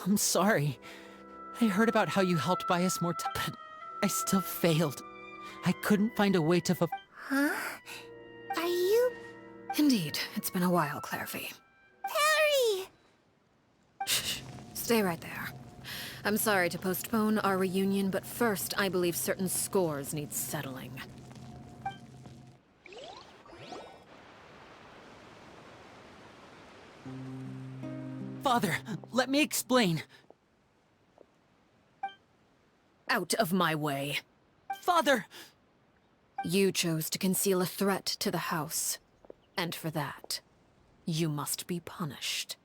I'm sorry. I heard about how you helped buy us more time, but I still failed. I couldn't find a way to Huh? Are you... Indeed, it's been a while, Clairvy. Harry! Shh. Stay right there. I'm sorry to postpone our reunion, but first, I believe certain scores need settling. Father, let me explain. Out of my way. Father! You chose to conceal a threat to the house. And for that, you must be punished.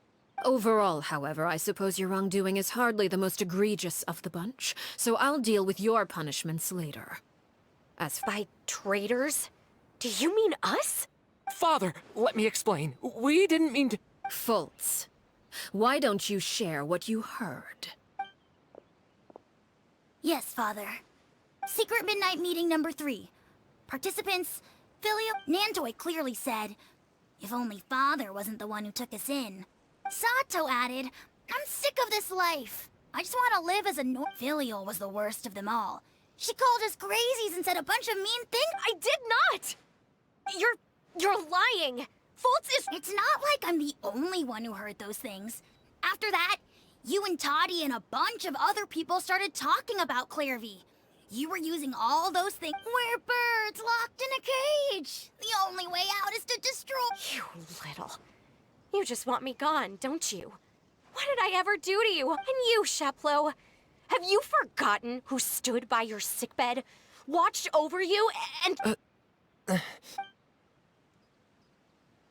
Overall, however, I suppose your wrongdoing is hardly the most egregious of the bunch, so I'll deal with your punishments later. As By traitors? Do you mean us? Father, let me explain. We didn't mean to... Fultz, why don't you share what you heard? Yes, Father. Secret Midnight Meeting number 3. Participants, Filio... Nantoy clearly said, if only Father wasn't the one who took us in. Sato added, I'm sick of this life. I just want to live as a Filial was the worst of them all. She called us crazies and said a bunch of mean things. I did not! You're lying! Fultz is— It's not like I'm the only one who heard those things. After that, you and Toddy and a bunch of other people started talking about Clairvy. You were using all those things. We're birds locked in a cage. The only way out is to destroy— You little. You just want me gone, don't you? What did I ever do to you? And you, Sheplo? Have you forgotten who stood by your sickbed, watched over you, and—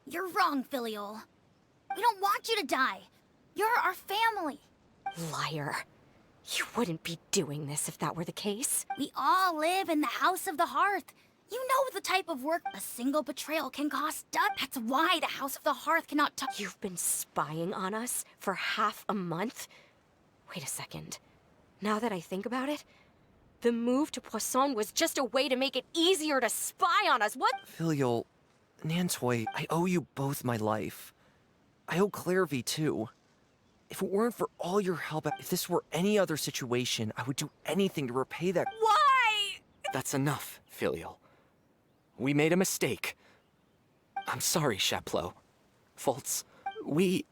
You're wrong, Filial. We don't want you to die. You're our family. Liar. You wouldn't be doing this if that were the case. We all live in the House of the Hearth. You know the type of work a single betrayal can cost. That's why the House of the Hearth cannot touch— You've been spying on us for half a month? Wait a second. Now that I think about it, the move to Poisson was just a way to make it easier to spy on us. What? Filial, Nantoy, I owe you both my life. I owe Clairvy too. If it weren't for all your help, if this were any other situation, I would do anything to repay that. Why? That's enough, Filial. We made a mistake. I'm sorry, Sheplo. Fultz, we...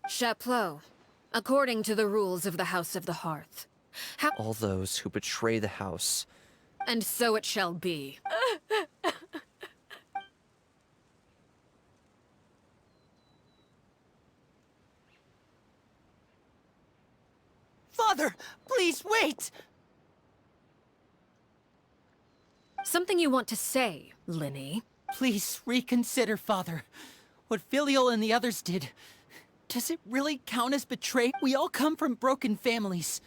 Sheplo, according to the rules of the House of the Hearth, how— All those who betray the house. And so it shall be. Father, please wait! Something you want to say, Linny? Please reconsider, Father. What Filial and the others did. Does it really count as betrayal? We all come from broken families.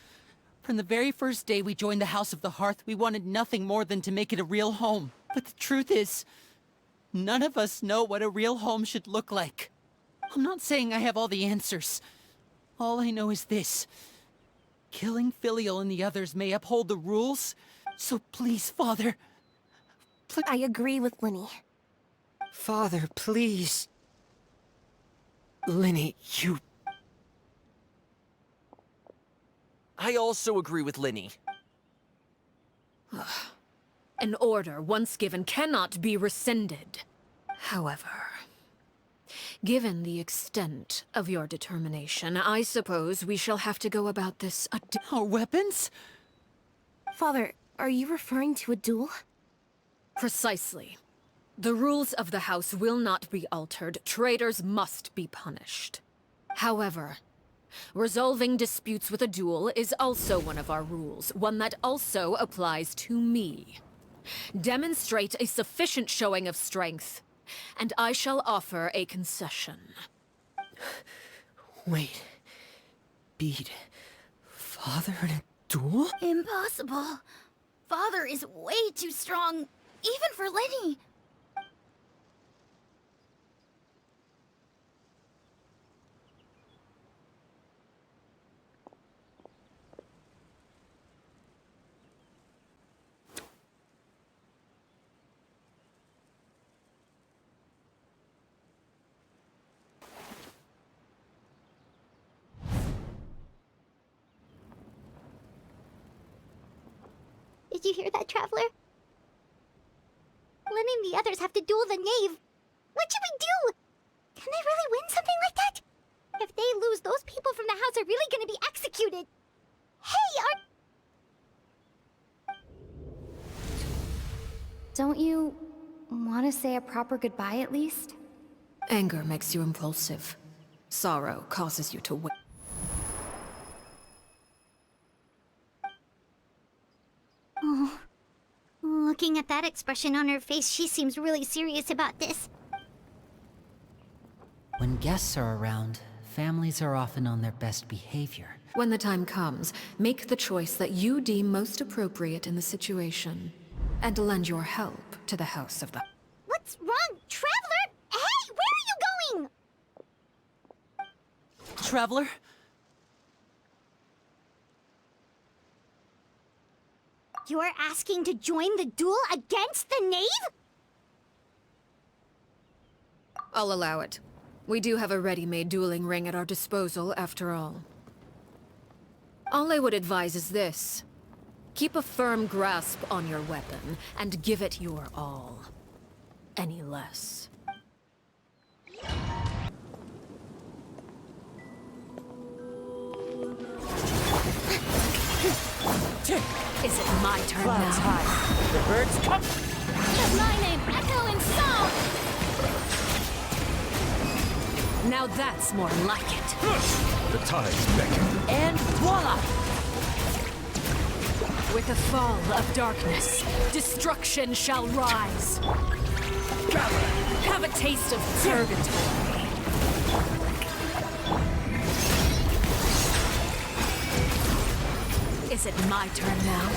From the very first day we joined the House of the Hearth, we wanted nothing more than to make it a real home. But the truth is, none of us know what a real home should look like. I'm not saying I have all the answers. All I know is this. Killing Filial and the others may uphold the rules, so please, Father. I agree with Linny. Father, please. Linny, you... I also agree with Linny. An order once given cannot be rescinded. However, given the extent of your determination, I suppose we shall have to go about this Our weapons? Father, are you referring to a duel? Precisely. The rules of the House will not be altered. Traitors must be punished. However, resolving disputes with a duel is also one of our rules, one that also applies to me. Demonstrate a sufficient showing of strength, and I shall offer a concession. Wait. Beat Father in a duel? Impossible. Father is way too strong, even for Linny. Did you hear that, Traveler? Letting the others have to duel the knave. What should we do? Can they really win something like that? If they lose, those people from the house are really gonna be executed. Hey, Don't you want to say a proper goodbye at least? Anger makes you impulsive. Sorrow causes you to wait. Oh, looking at that expression on her face, she seems really serious about this. When guests are around, families are often on their best behavior. When the time comes, make the choice that you deem most appropriate in the situation, and lend your help to the House of the... What's wrong, Traveler? Hey, where are you going? Traveler? You're asking to join the duel against the knave? I'll allow it. We do have a ready-made dueling ring at our disposal, after all. All I would advise is this. Keep a firm grasp on your weapon, and give it your all. Any less. Is it my turn Clouds now? high. The birds come. Let my name echo in song! Now that's more like it. The tides beckon. And voila! With the fall of darkness, destruction shall rise. Have a taste of purgatory. Is it my turn now?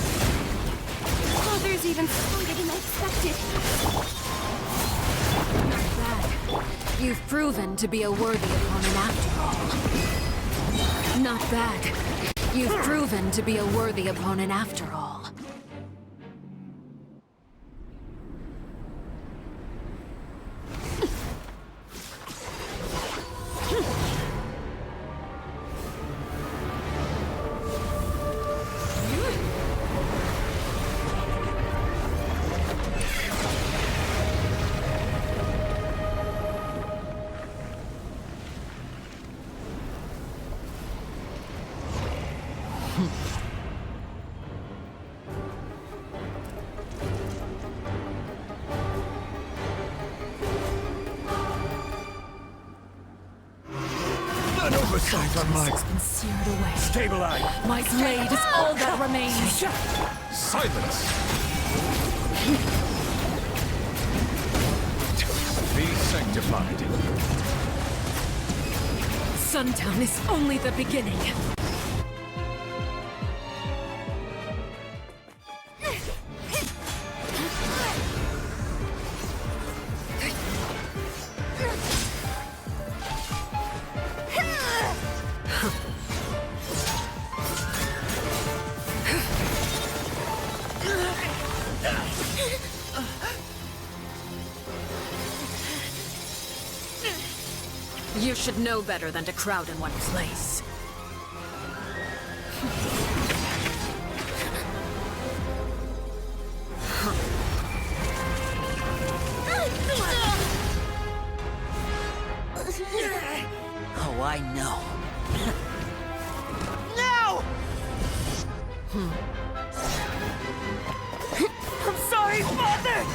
Father's even stronger than I expected. Not bad. You've proven to be a worthy opponent after all. Not bad. You've proven to be a worthy opponent after all. An oversight on my... Has been seared away. Stabilize! My blade is all that remains. Silence! Be sanctified. Sundown is only the beginning. You should know better than to crowd in one place. Oh, I know. No! I'm sorry, Father!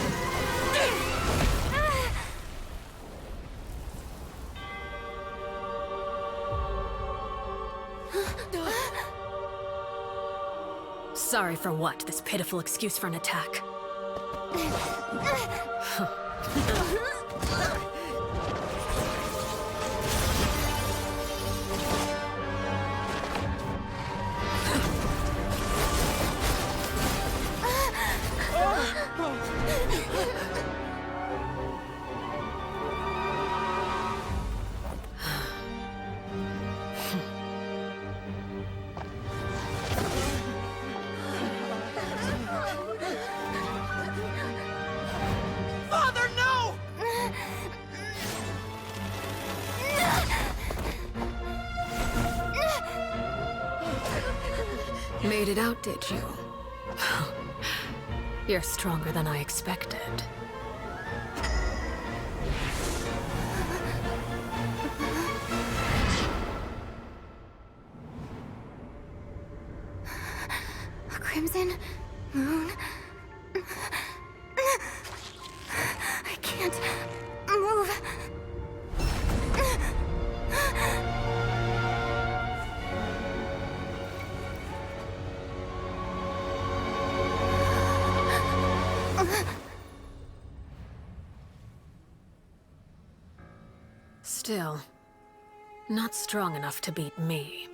Sorry for what? This pitiful excuse for an attack. Father, no! Made it out, did you? You're stronger than I expected. A crimson moon. I can't move. Still, not strong enough to beat me.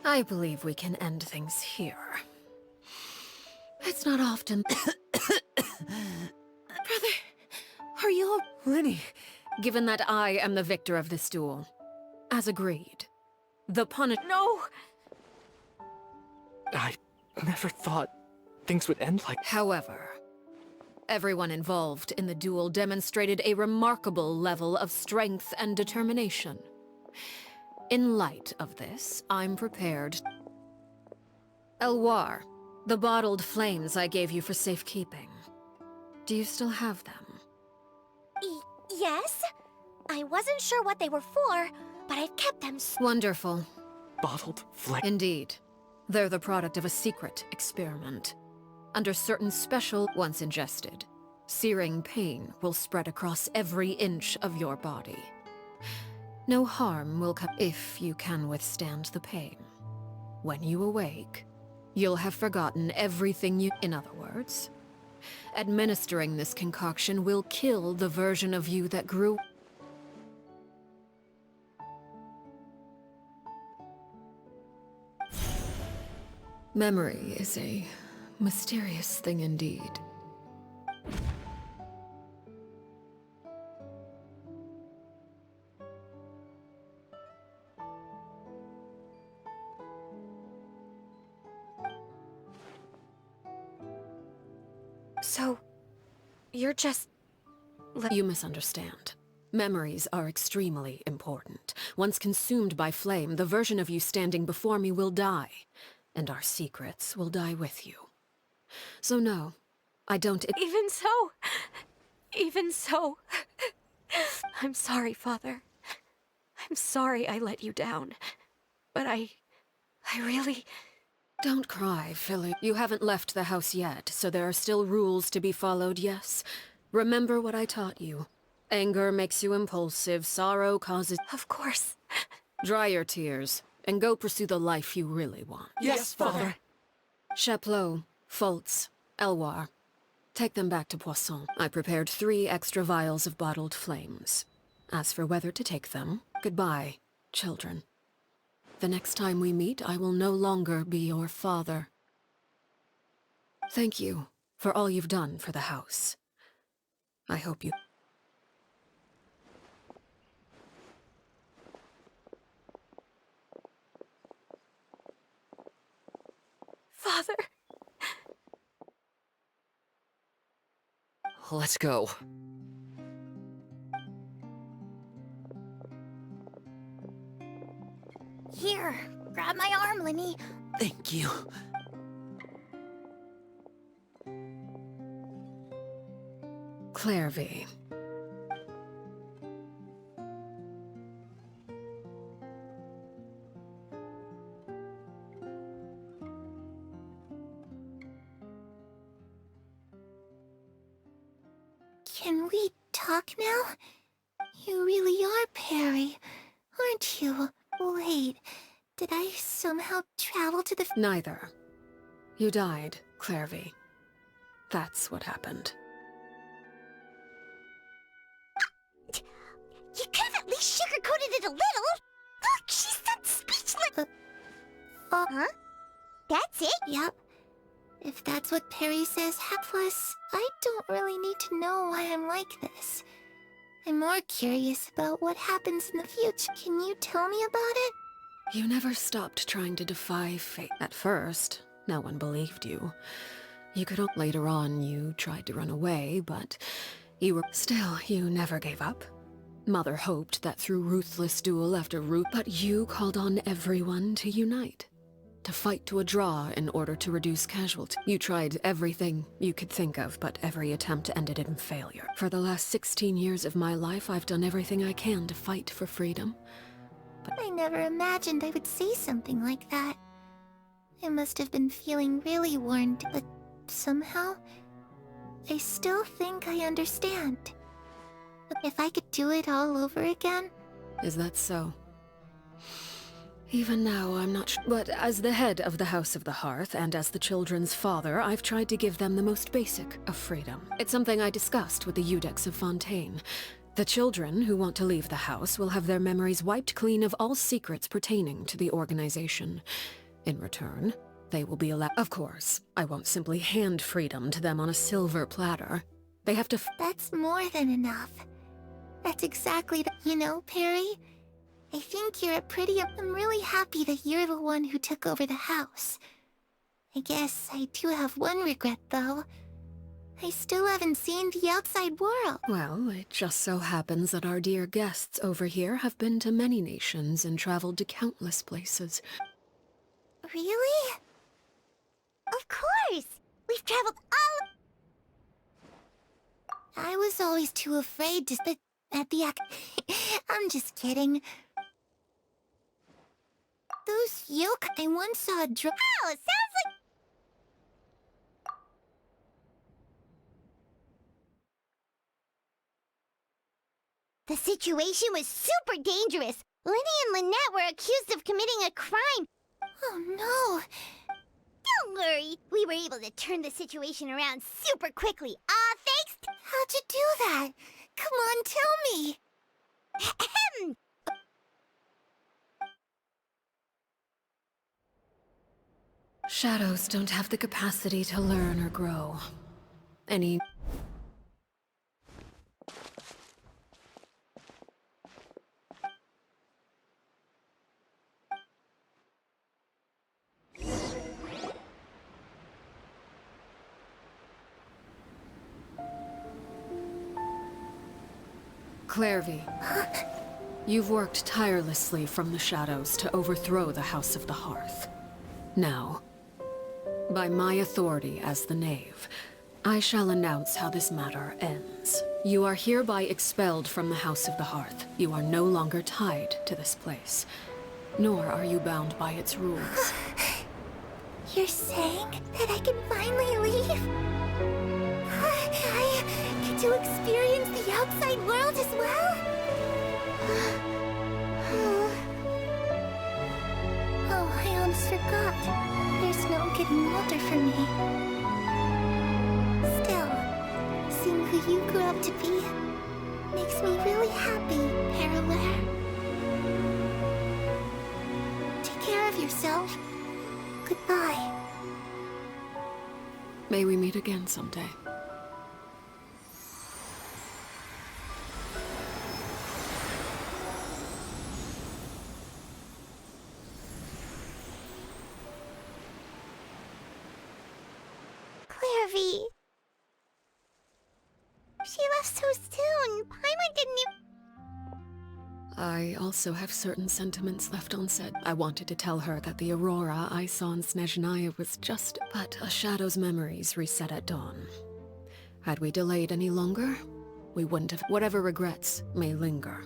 I believe we can end things here. It's not often... Brother, are you... Linny, given that I am the victor of this duel, as agreed, the No! I never thought things would end like... However, everyone involved in the duel demonstrated a remarkable level of strength and determination. In light of this, I'm prepared. Elwar, the bottled flames I gave you for safekeeping. Do you still have them? Yes? I wasn't sure what they were for, but I've kept them Wonderful. Bottled flame. Indeed. They're the product of a secret experiment. Under certain special, once ingested, searing pain will spread across every inch of your body. No harm will come if you can withstand the pain. When you awake, you'll have forgotten everything you... In other words, administering this concoction will kill the version of you that grew... Memory is a mysterious thing indeed. So, you're just... You misunderstand. Memories are extremely important. Once consumed by flame, the version of you standing before me will die, and our secrets will die with you. So no, I don't... Even so... I'm sorry, Father. I'm sorry I let you down. But I really... Don't cry, Philly. You haven't left the house yet, so there are still rules to be followed, yes? Remember what I taught you. Anger makes you impulsive, sorrow causes... Of course. Dry your tears, and go pursue the life you really want. Yes, Father. Chaplot, Foltz, Elwar. Take them back to Poisson. I prepared 3 extra vials of bottled flames. As for whether to take them, goodbye, children. The next time we meet, I will no longer be your father. Thank you for all you've done for the house. I hope you... Father... Let's go. Here, grab my arm, Linny. Thank you. Clairvy. Can we talk now? You really are Perry, aren't you? Wait, did I somehow travel to the... Neither. You died, Clairvy. That's what happened. You could have at least sugarcoated it a little! Look, she's that speechless! Huh? That's it? Yep. If that's what Perry says, plus, I don't really need to know why I'm like this. I'm more curious about what happens in the future. Can you tell me about it? You never stopped trying to defy fate. At first, no one believed you. Later on, you tried to run away, but Still, you never gave up. Mother hoped that through ruthless duel after but you called on everyone to unite. To fight to a draw in order to reduce casualties. You tried everything you could think of, but every attempt ended in failure. For the last 16 years of my life, I've done everything I can to fight for freedom. But I never imagined I would say something like that. I must have been feeling really warned, but somehow, I still think I understand. If I could do it all over again... Is that so? Even now, I'm not sure. But as the head of the House of the Hearth, and as the children's father, I've tried to give them the most basic of freedom. It's something I discussed with the Eudex of Fontaine. The children who want to leave the house will have their memories wiped clean of all secrets pertaining to the organization. In return, they will be allowed... Of course, I won't simply hand freedom to them on a silver platter. They have to... That's more than enough. That's exactly the... You know, Perry, I think you're a pretty... I'm really happy that you're the one who took over the house. I guess I do have one regret, though. I still haven't seen the outside world. Well, it just so happens that our dear guests over here have been to many nations and traveled to countless places. Really? Of course! We've traveled all... I was always too afraid to... But at the... I'm just kidding. Those yoke... I once saw a Oh, sounds like... The situation was super dangerous. Lenny and Lynette were accused of committing a crime. Oh no. Don't worry. We were able to turn the situation around super quickly. Thanks. How'd you do that? Come on, tell me. Ahem. Shadows don't have the capacity to learn or grow. Any... Clairvy, you've worked tirelessly from the shadows to overthrow the House of the Hearth. Now, by my authority as the Knave, I shall announce how this matter ends. You are hereby expelled from the House of the Hearth. You are no longer tied to this place, nor are you bound by its rules. You're saying that I can finally leave? I get to experience the outside world as well? Oh, I almost forgot. There's no getting older for me. Still, seeing who you grew up to be makes me really happy, Parallel. Take care of yourself. Goodbye. May we meet again someday. Clairvy. She left so soon. Paimon didn't even... I also have certain sentiments left unsaid. I wanted to tell her that the aurora I saw in Snezhnaya was just... But a shadow's memories reset at dawn. Had we delayed any longer, we wouldn't have... Whatever regrets may linger.